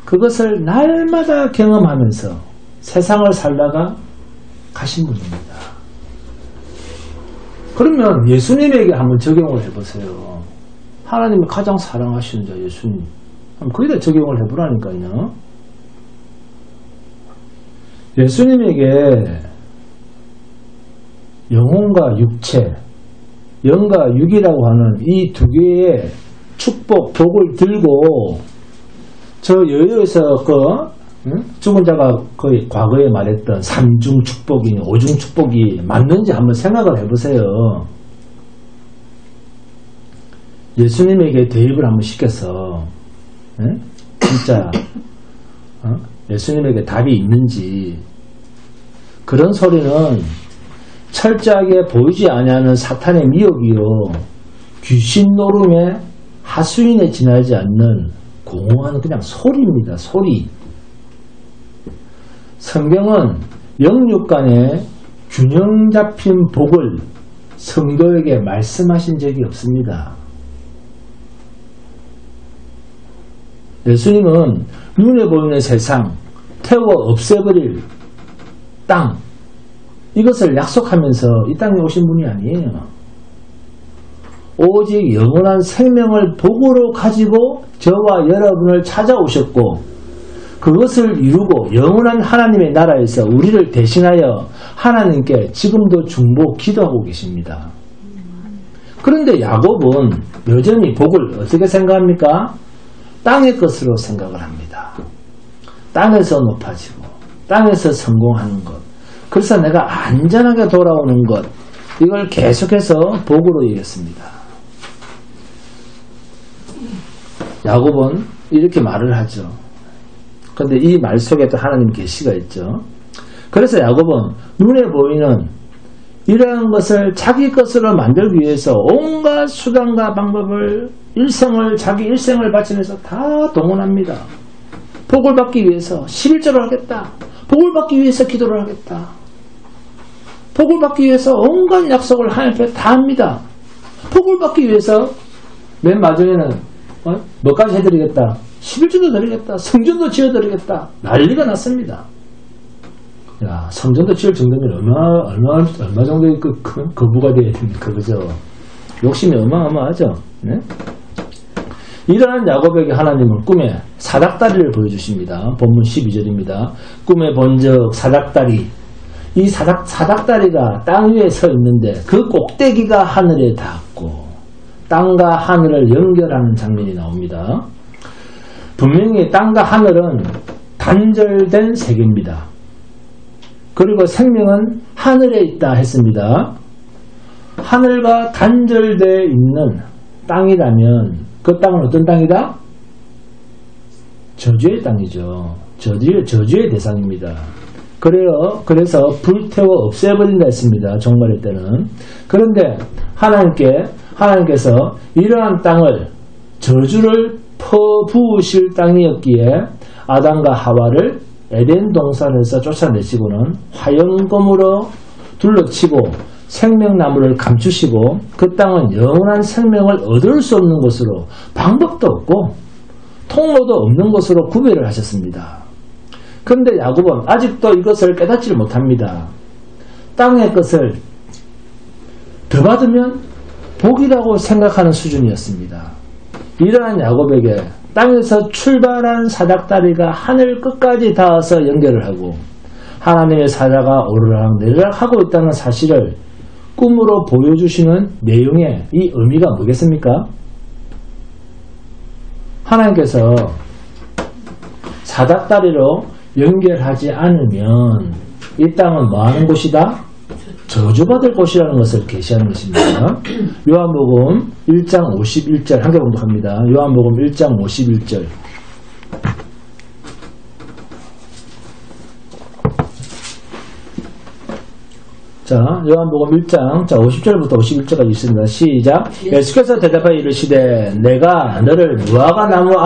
그것을 날마다 경험하면서 세상을 살다가 가신 분입니다. 그러면 예수님에게 한번 적용을 해보세요. 하나님이 가장 사랑하시는 자 예수님, 거기다 적용을 해보라니까요. 예수님에게 영혼과 육체, 영과 육이라고 하는 이 두 개의 축복, 복을 들고 저 여유에서 죽은 자가 거의 과거에 말했던 삼중 축복이, 오중 축복이 맞는지 한번 생각을 해보세요. 예수님에게 대입을 한번 시켜서 진짜 예수님에게 답이 있는지, 그런 소리는 철저하게 보이지 아니하는 사탄의 미혹이요 귀신 노름의 하수인에 지나지 않는 공허한 그냥 소리입니다. 소리. 성경은 영육 간의 균형 잡힌 복을 성도에게 말씀하신 적이 없습니다. 예수님은 눈에 보이는 세상, 태워 없애버릴 땅, 이것을 약속하면서 이 땅에 오신 분이 아니에요. 오직 영원한 생명을 복으로 가지고 저와 여러분을 찾아오셨고, 그것을 이루고 영원한 하나님의 나라에서 우리를 대신하여 하나님께 지금도 중보 기도하고 계십니다. 그런데 야곱은 여전히 복을 어떻게 생각합니까? 땅의 것으로 생각을 합니다. 땅에서 높아지고 땅에서 성공하는 것, 그래서 내가 안전하게 돌아오는 것, 이걸 계속해서 복으로 여겼습니다. 야곱은 이렇게 말을 하죠. 그런데 이 말 속에 또 하나님 계시가 있죠. 그래서 야곱은 눈에 보이는 이러한 것을 자기 것으로 만들기 위해서 온갖 수단과 방법을 자기 일생을 바치면서 다 동원합니다. 복을 받기 위해서 11절을 하겠다. 복을 받기 위해서 기도를 하겠다. 복을 받기 위해서 온갖 약속을 하나님 앞에 다 합니다. 복을 받기 위해서 맨 마지막에는 뭐까지 해드리겠다. 11절도 드리겠다. 성전도 지어드리겠다. 난리가 났습니다. 야, 성전도 지을 정도면 얼마 정도의 거부가 되어야 됩니까? 그죠? 욕심이 어마어마하죠? 네? 이러한 야곱에게 하나님은 꿈에 사닥다리를 보여주십니다. 본문 12절입니다. 꿈에 본적 사닥다리. 이 사닥다리가 땅 위에 서 있는데 그 꼭대기가 하늘에 닿았고 땅과 하늘을 연결하는 장면이 나옵니다. 분명히 땅과 하늘은 단절된 세계입니다. 그리고 생명은 하늘에 있다 했습니다. 하늘과 단절되어 있는 땅이라면 그 땅은 어떤 땅이다? 저주의 땅이죠. 저주의 대상입니다. 그래서 불태워 없애버린다 했습니다. 종말의 때는. 그런데 하나님께서 이러한 땅을 저주를 퍼부으실 땅이었기에 아담과 하와를 에덴 동산에서 쫓아내시고는 화염검으로 둘러치고 생명나무를 감추시고 그 땅은 영원한 생명을 얻을 수 없는 곳으로, 방법도 없고 통로도 없는 곳으로 구별을 하셨습니다. 그런데 야곱은 아직도 이것을 깨닫지 못합니다. 땅의 것을 더 받으면 복이라고 생각하는 수준이었습니다. 이러한 야곱에게 땅에서 출발한 사닥다리가 하늘 끝까지 닿아서 연결을 하고 하나님의 사자가 오르락내리락 하고 있다는 사실을 꿈으로 보여주시는 내용의 이 의미가 뭐겠습니까? 하나님께서 사닥다리로 연결하지 않으면 이 땅은 뭐하는 곳이다? 저주받을 곳이라는 것을 계시하는 것입니다. 요한복음 1장 51절 함께 봉독합니다. 요한복음 1장 51절. 자, 요한복음 1장 50절부터 51절까지 있습니다. 시작. 예수께서 대답하여 이르시되 내가 너를 무화과 나무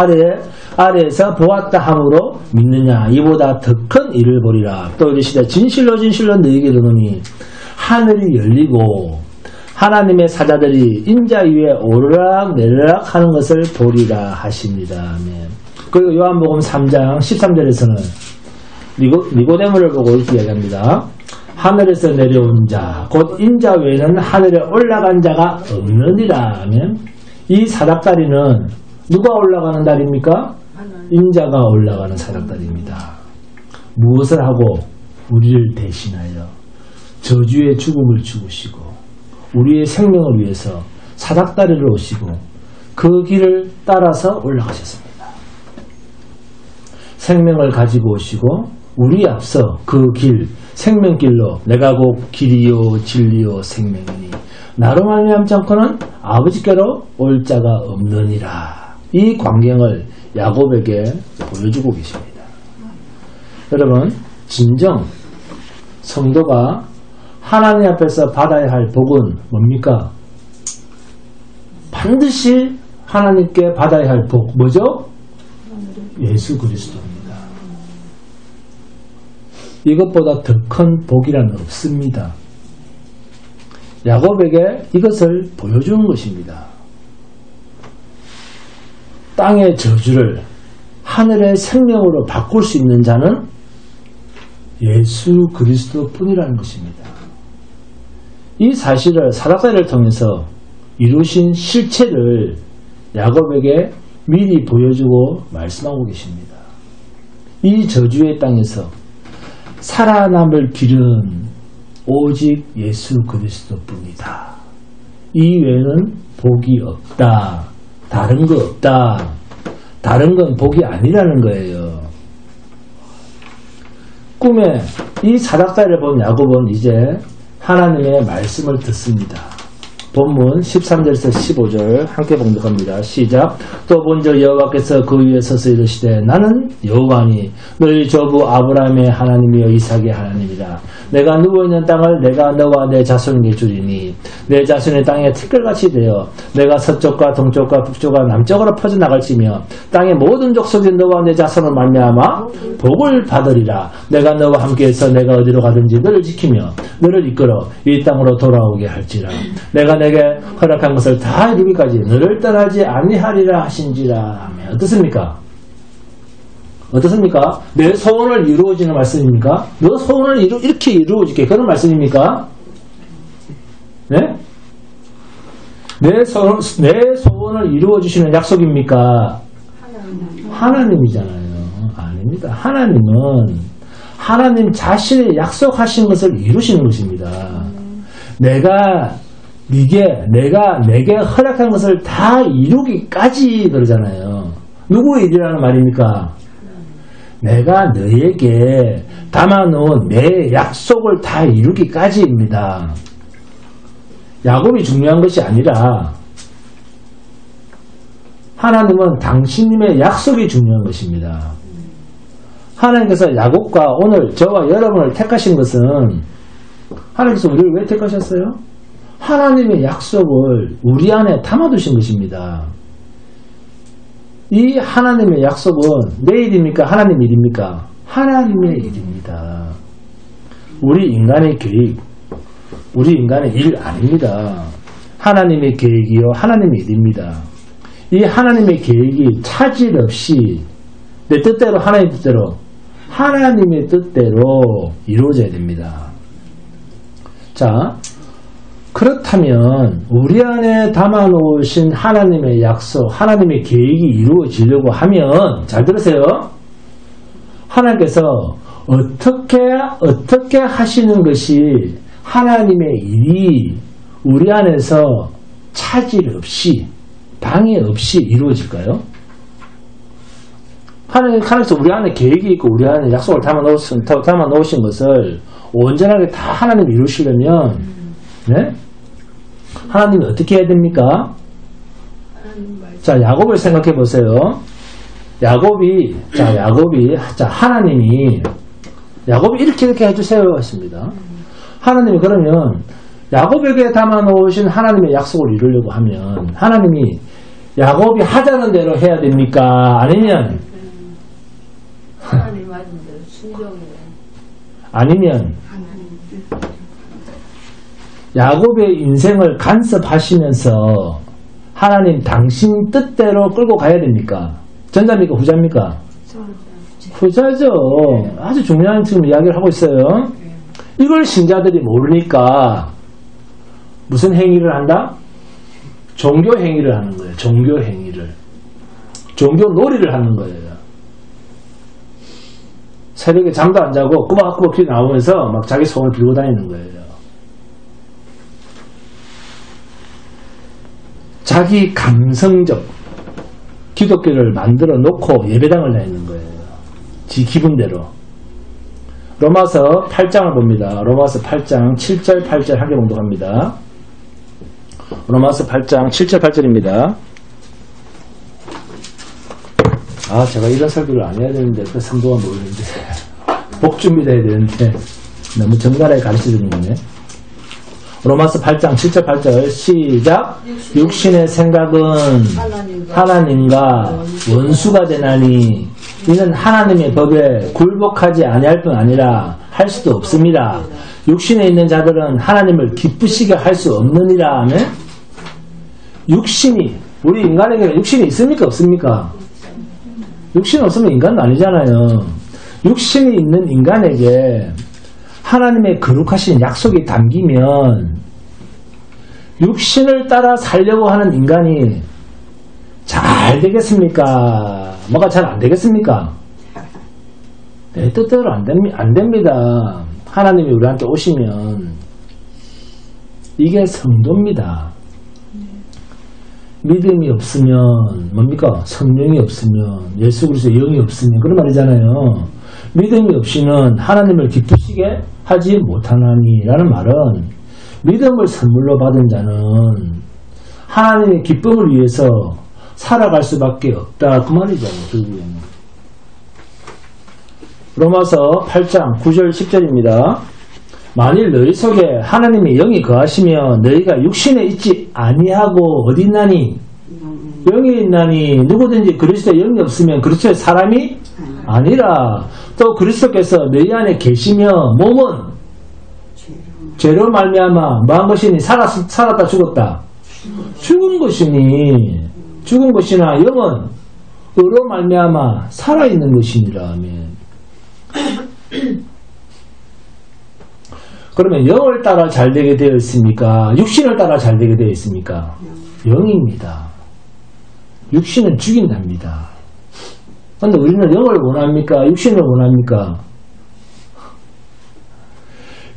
아래에서 보았다 하므로 믿느냐? 이보다 더 큰 일을 보리라. 또 이르시되 진실로 너희에게 이르노니 하늘이 열리고 하나님의 사자들이 인자 위에 오르락내리락 하는 것을 보리라 하십니다. 아멘. 그리고 요한복음 3장 13절에서는 니고데모를 보고 이렇게 이야기합니다. 하늘에서 내려온 자, 곧 인자 외에는 하늘에 올라간 자가 없느니라. 아멘. 이 사닥다리는 누가 올라가는 다리입니까? 인자가 올라가는 사닥다리입니다. 무엇을 하고? 우리를 대신하여 저주의 죽음을 죽으시고 우리의 생명을 위해서 사닥다리를 오시고 그 길을 따라서 올라가셨습니다. 생명을 가지고 오시고 우리 앞서 그 길, 생명길로 내가 곧 길이요 진리요 생명이니 나로 말미암지 않고는 아버지께로 올 자가 없느니라. 이 광경을 야곱에게 보여주고 계십니다. 여러분, 진정 성도가 하나님 앞에서 받아야 할 복은 뭡니까? 반드시 하나님께 받아야 할 복, 뭐죠? 예수 그리스도입니다. 이것보다 더 큰 복이란 없습니다. 야곱에게 이것을 보여주는 것입니다. 땅의 저주를 하늘의 생명으로 바꿀 수 있는 자는 예수 그리스도 뿐이라는 것입니다. 이 사실을 사라사를 통해서 이루신 실체를 야곱에게 미리 보여주고 말씀하고 계십니다. 이 저주의 땅에서 살아남을 길은 오직 예수 그리스도 뿐이다. 이외에는 복이 없다. 다른 거 없다. 다른 건 복이 아니라는 거예요. 꿈에 이 사닥다리를 본 야곱은 이제 하나님의 말씀을 듣습니다. 본문 13절에서 15절 함께 봉독합니다. 시작. 또 본적 여호와께서 그 위에 서서 이르시되 나는 여호와니 너희 조부 아브라함의 하나님이여 이삭의 하나님이라. 내가 누워있는 땅을 내가 너와 내 자손에게 주리니 내 자손의 땅에 티끌같이 되어 내가 서쪽과 동쪽과 북쪽과 남쪽으로 퍼져나갈지며 땅의 모든 족속이 너와 내 자손을 말미암아 복을 받으리라. 내가 너와 함께해서 내가 어디로 가든지 너를 지키며 너를 이끌어 이 땅으로 돌아오게 할지라. 내가 내게 허락한 것을 다 이루기까지 너를 떠나지 아니하리라 하신지라. 어떻습니까? 어떻습니까? 내 소원을 이루어지는 말씀입니까? 너 소원을 이렇게 이루어질게 그런 말씀입니까? 네? 내 소원을 이루어주시는 약속입니까? 하나님이잖아요. 아닙니다. 하나님은 하나님 자신의 약속하신 것을 이루시는 것입니다. 내가 내게 허락한 것을 다 이루기까지 그러잖아요. 누구의 일이라는 말입니까? 내가 너에게 담아놓은 내 약속을 다 이루기까지입니다. 야곱이 중요한 것이 아니라 하나님은 당신님의 약속이 중요한 것입니다. 하나님께서 야곱과 오늘 저와 여러분을 택하신 것은 하나님께서 우리를 왜 택하셨어요? 하나님의 약속을 우리 안에 담아두신 것입니다. 이 하나님의 약속은 내 일입니까? 하나님 일입니까? 하나님의 일입니다. 우리 인간의 계획, 우리 인간의 일 아닙니다. 하나님의 계획이요 하나님의 일입니다. 이 하나님의 계획이 차질 없이 내 뜻대로 하나님 뜻대로 하나님의 뜻대로 이루어져야 됩니다. 자, 그렇다면 우리 안에 담아놓으신 하나님의 약속, 하나님의 계획이 이루어지려고 하면 잘 들으세요. 하나님께서 어떻게 하시는 것이 하나님의 일이 우리 안에서 차질 없이 방해 없이 이루어질까요? 하나님께서 우리 안에 계획이 있고 우리 안에 약속을 담아놓으신 것을 온전하게 다 하나님이 이루시려면 네? 하나님이 어떻게 해야 됩니까? 자, 야곱을 생각해 보세요. 야곱이 이렇게 해주세요 했습니다. 하나님이 그러면 야곱에게 담아놓으신 하나님의 약속을 이루려고 하면 하나님이 야곱이 하자는 대로 해야 됩니까? 아니면 하나님 하신 대로 순종해. 아니면 야곱의 인생을 간섭하시면서 하나님 당신 뜻대로 끌고 가야 됩니까? 전자입니까? 후자입니까? 후자죠. 아주 중요한 지금 이야기를 하고 있어요. 이걸 신자들이 모르니까 무슨 행위를 한다? 종교 행위를 하는 거예요. 종교 행위를. 종교 놀이를 하는 거예요. 새벽에 잠도 안 자고 꾸벅꾸벅 피 나오면서 막 자기 소원을 빌고 다니는 거예요. 자기 감성적 기독교를 만들어 놓고 예배당을 다니는 거예요. 지 기분대로. 로마서 8장을 봅니다. 로마서 8장 7절 8절 함께 봉독합니다. 로마서 8장 7절 8절입니다. 아, 제가 이런 설교를 안 해야 되는데 그 성도가 모르는데 복 준비를 해야 되는데 너무 정갈하게 가르쳐주는 거네. 로마서 8장 7절 8절 시작. 육신의 생각은 하나님과 원수가 되나니 이는 하나님의 법에 굴복하지 아니할 뿐 아니라 할 수도 없습니다. 육신에 있는 자들은 하나님을 기쁘시게 할 수 없느니라 하면 육신이 우리 인간에게 육신이 있습니까 없습니까? 육신 없으면 인간도 아니잖아요. 육신이 있는 인간에게 하나님의 거룩하신 약속이 담기면 육신을 따라 살려고 하는 인간이 잘 되겠습니까? 뭐가 잘 안 되겠습니까? 내 뜻대로 안 됩니다. 하나님이 우리한테 오시면 이게 성도입니다. 믿음이 없으면 뭡니까? 성령이 없으면 예수 그리스도의 영이 없으면 그런 말이잖아요. 믿음이 없이는 하나님을 기쁘시게 하지 못하나니 라는 말은 믿음을 선물로 받은 자는 하나님의 기쁨을 위해서 살아갈 수밖에 없다 그 말이잖아요. 결국에는. 로마서 8장 9절 10절입니다. 만일 너희 속에 하나님의 영이 거하시면 너희가 육신에 있지 아니하고 어디 있나니? 영이 있나니 누구든지 그리스도의 영이 없으면 그리스도의 사람이 아니라. 또 그리스도께서 너희 안에 계시며 몸은 죄로 말미암아 뭐한 것이니? 살았다 죽었다? 죽은 것이니 죽은 것이나 영은 의로 말미암아 살아있는 것이니라 하면 그러면 영을 따라 잘 되게 되어 있습니까? 육신을 따라 잘 되게 되어 있습니까? 영입니다. 육신은 죽인답니다. 그런데 우리는 영을 원합니까? 육신을 원합니까?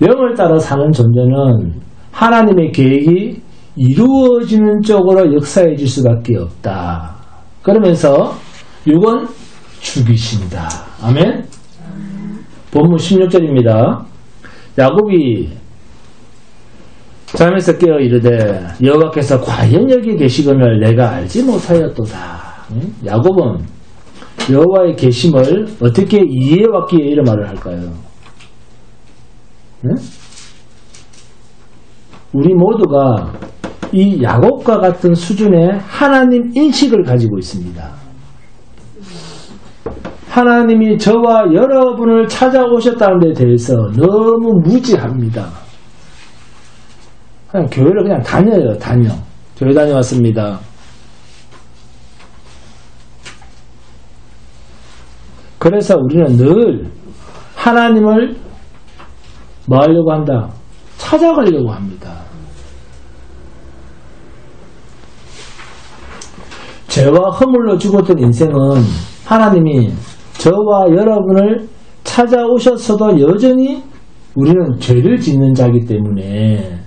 영을 따라 사는 존재는 하나님의 계획이 이루어지는 쪽으로 역사해질 수밖에 없다. 그러면서 육은 죽이신다. 아멘? 본문 16절입니다. 야곱이 잠에서 깨어 이르되 여호와께서 과연 여기 계시거늘 내가 알지 못하였도다. 야곱은 여호와의 계심을 어떻게 이해해왔기에 이런 말을 할까요? 우리 모두가 이 야곱과 같은 수준의 하나님 인식을 가지고 있습니다. 하나님이 저와 여러분을 찾아오셨다는 데 대해서 너무 무지합니다. 그냥 교회를 그냥 다녀요. 교회 다녀왔습니다. 그래서 우리는 늘 하나님을 뭐 하려고 한다? 찾아가려고 합니다. 죄와 허물로 죽었던 인생은 하나님이 저와 여러분을 찾아오셨어도 여전히 우리는 죄를 짓는 자이기 때문에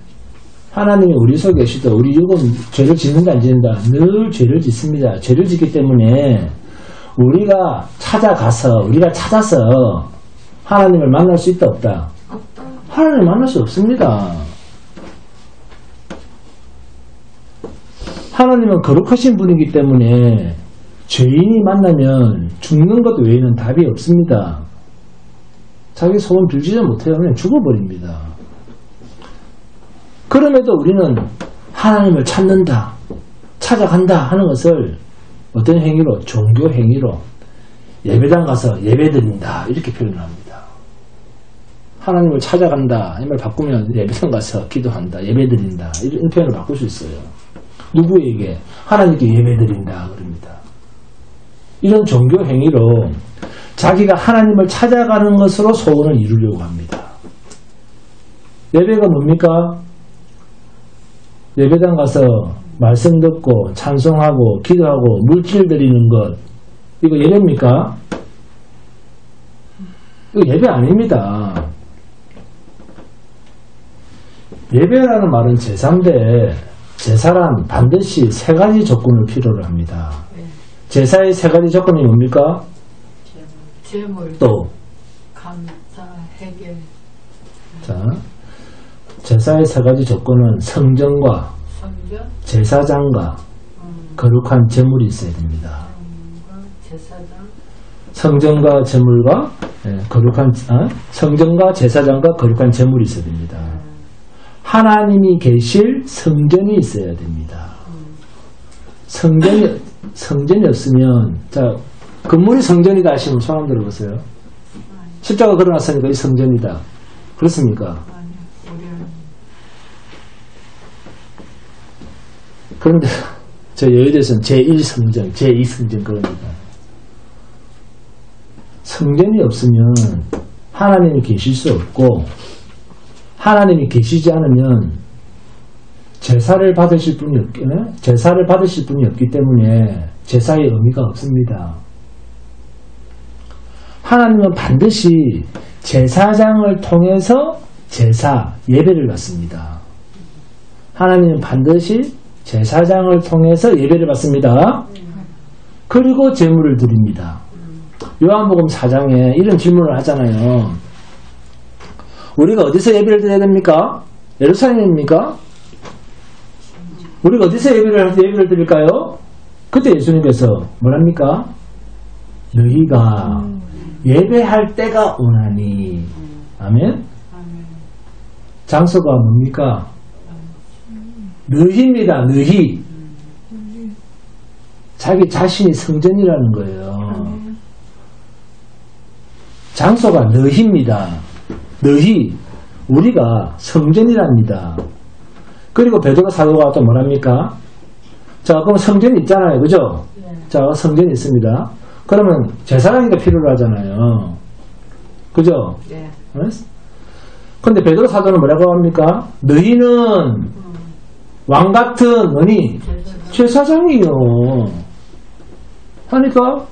하나님이 우리 속에 계시도 우리 육은 죄를 짓는다 안 짓는다? 늘 죄를 짓습니다. 죄를 짓기 때문에 우리가 찾아서 하나님을 만날 수 있다 없다? 하나님을 만날 수 없습니다. 하나님은 거룩하신 분이기 때문에 죄인이 만나면 죽는 것 외에는 답이 없습니다. 자기 소원 빌지도 못해요. 그냥 죽어버립니다. 그럼에도 우리는 하나님을 찾는다, 찾아간다 하는 것을 어떤 행위로? 종교 행위로 예배당 가서 예배드린다 이렇게 표현을 합니다. 하나님을 찾아간다 이 말 바꾸면 예배당 가서 기도한다, 예배드린다 이런 표현을 바꿀 수 있어요. 누구에게? 하나님께 예배드린다 그럽니다. 이런 종교 행위로 자기가 하나님을 찾아가는 것으로 소원을 이루려고 합니다. 예배가 뭡니까? 예배당 가서 말씀 듣고 찬송하고 기도하고 물질 드리는 것 이거 예배입니까? 이거 예배 아닙니다. 예배라는 말은 제사인데 제사란 반드시 세 가지 조건을 필요로 합니다. 제사의 세 가지 조건이 뭡니까? 제물, 또 감사, 회개. 자, 제사의 세 가지 조건은 성전과 성전, 제사장과 거룩한 제물이 있어야 됩니다. 제사장, 성전과 제물과 성전과 제사장과 거룩한 제물이 있어야 됩니다. 하나님이 계실 성전이 있어야 됩니다. 성전이 없으면 자 건물이 성전이다 하시면 손 한번 들어보세요. 십자가 걸어놨으니까 이 성전이다. 그렇습니까? 아니요. 우리는 그런데 저 여의도에서는 제1성전, 제2성전 그럽니다. 성전이 없으면 하나님이 계실 수 없고 하나님이 계시지 않으면 제사를 받으실 분이 없기 때문에 제사의 의미가 없습니다. 하나님은 반드시 제사장을 통해서 제사, 예배를 받습니다. 하나님은 반드시 제사장을 통해서 예배를 받습니다. 그리고 제물을 드립니다. 요한복음 4장에 이런 질문을 하잖아요. 우리가 어디서 예배를 드려야 됩니까? 예루살렘입니까? 우리가 어디서 예배를 드릴까요? 그때 예수님께서 뭐랍니까? 너희가 예배할 때가 오나니. 아멘? 장소가 뭡니까? 너희입니다. 너희. 자기 자신이 성전이라는 거예요. 장소가 너희입니다. 너희. 우리가 성전이랍니다. 그리고 베드로 사도가 또 뭐랍니까? 자, 그럼 성전이 있잖아요. 그죠? 자, 성전이 있습니다. 그러면 제사장이가 필요로 하잖아요. 그죠? 네. 근데 베드로 사도는 뭐라고 합니까? 너희는 왕 같은 뭐니? 제사장이요. 하니까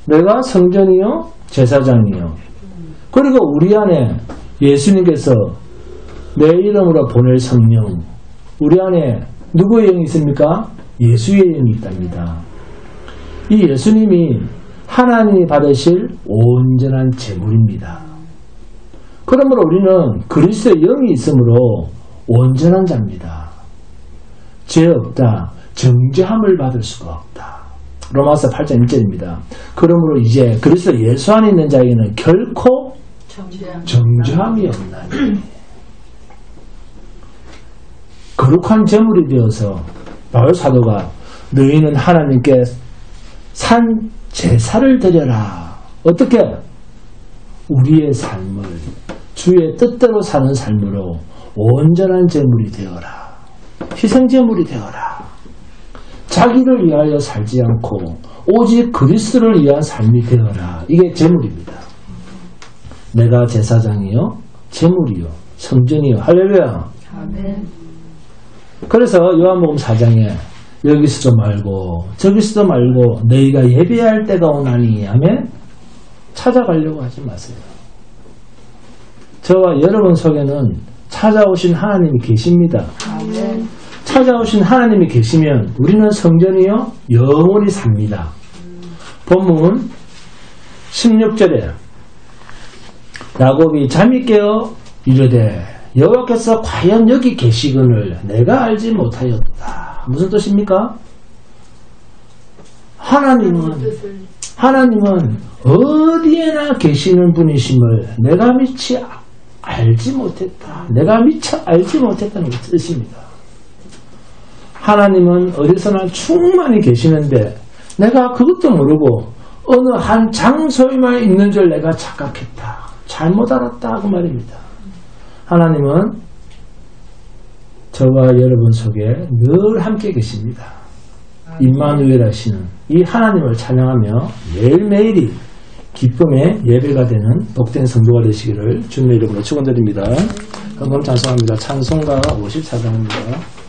내가 성전이요, 제사장이요. 그리고 우리 안에 예수님께서 내 이름으로 보낼 성령, 우리 안에 누구의 영이 있습니까? 예수의 영이 있답니다. 이 예수님이 하나님이 받으실 온전한 제물입니다. 그러므로 우리는 그리스도의 영이 있으므로 온전한 자입니다. 죄 없다, 정죄함을 받을 수가 없다. 로마서 8장 1절입니다. 그러므로 이제 그리스도 예수 안에 있는 자에게는 결코 정죄함이 없나니. 거룩한 제물이 되어서 바울 사도가 너희는 하나님께 산 제사를 드려라. 어떻게? 우리의 삶을 주의 뜻대로 사는 삶으로 온전한 제물이 되어라. 희생제물이 되어라. 자기를 위하여 살지 않고 오직 그리스도를 위한 삶이 되어라. 이게 제물입니다. 내가 제사장이요, 제물이요, 성전이요. 할렐루야. 아멘. 그래서 요한복음 4장에 여기서도 말고 저기서도 말고 너희가 예배할 때가 오나니 하면 찾아가려고 하지 마세요. 저와 여러분 속에는 찾아오신 하나님이 계십니다. 아멘. 찾아오신 하나님이 계시면 우리는 성전이요 영원히 삽니다. 본문 16절에 야곱이 잠이 깨어 이르되 여호와께서 과연 여기 계시거늘 내가 알지 못하였다. 무슨 뜻입니까? 하나님은 어디에나 계시는 분이심을 내가 미처 알지 못했다. 내가 미처 알지 못했다는 뜻입니다. 하나님은 어디서나 충만히 계시는데 내가 그것도 모르고 어느 한 장소에만 있는 줄 내가 착각했다. 잘못 알았다. 그 말입니다. 하나님은 저와 여러분 속에 늘 함께 계십니다. 임마누엘 하시는 이 하나님을 찬양하며 매일매일이 기쁨의 예배가 되는 복된 성도가 되시기를 주님의 이름으로 축원드립니다. 그럼 찬송합니다. 찬송가 54장입니다.